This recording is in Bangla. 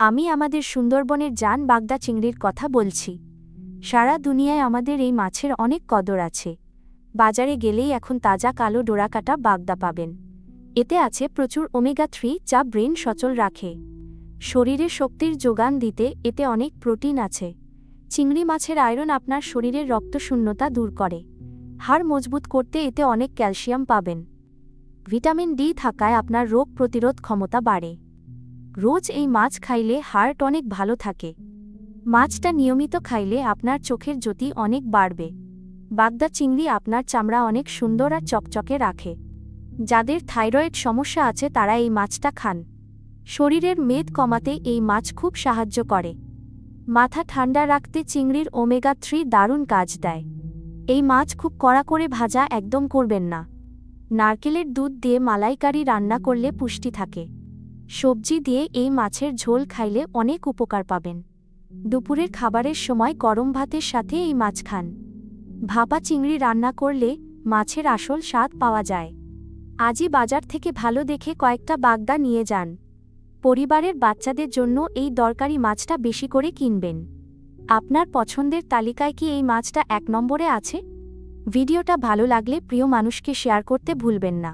আমি আমাদের সুন্দরবনের জান বাগদা চিংড়ির কথা বলছি। সারা দুনিয়ায় আমাদের এই মাছের অনেক কদর আছে। বাজারে গেলেই এখন তাজা কালো ডোরাকাটা বাগদা পাবেন। এতে আছে প্রচুর ওমেগা-3 যা ব্রেন সচল রাখে। শরীরে শক্তির যোগান দিতে এতে অনেক প্রোটিন আছে। চিংড়ি মাছের আয়রন আপনার শরীরের রক্তশূন্যতা দূর করে। হাড় মজবুত করতে এতে অনেক ক্যালসিয়াম পাবেন। ভিটামিন ডি থাকায় আপনার রোগ প্রতিরোধ ক্ষমতা বাড়ে। রোজ এই মাছ খাইলে হার্ট অনেক ভালো থাকে। মাছটা নিয়মিত খাইলে আপনার চোখের জ্যোতি অনেক বাড়বে। বাগদা চিংড়ি আপনার চামড়া অনেক সুন্দর আর চকচকে রাখে। যাদের থাইরয়েড সমস্যা আছে তারা এই মাছটা খান। শরীরের মেদ কমাতে এই মাছ খুব সাহায্য করে। মাথা ঠান্ডা রাখতে চিংড়ির ওমেগা-3 দারুণ কাজ দেয়। এই মাছ খুব কড়া করে ভাজা একদম করবেন না। নারকেলের দুধ দিয়ে মালাইকারি রান্না করলে পুষ্টি থাকে। সবজি দিয়ে এই মাছের ঝোল খাইলে অনেক উপকার পাবেন। দুপুরের খাবারের সময় গরম ভাতের সাথে এই মাছ খান। ভাপা চিংড়ি রান্না করলে মাছের আসল স্বাদ পাওয়া যায়। আজই বাজার থেকে ভালো দেখে কয়েকটা বাগদা নিয়ে যান। পরিবারের বাচ্চাদের জন্য এই দরকারি মাছটা বেশি করে কিনবেন। আপনার পছন্দের তালিকায় কি এই মাছটা 1 নম্বরে আছে? ভিডিওটা ভালো লাগলে প্রিয় মানুষকে শেয়ার করতে ভুলবেন না।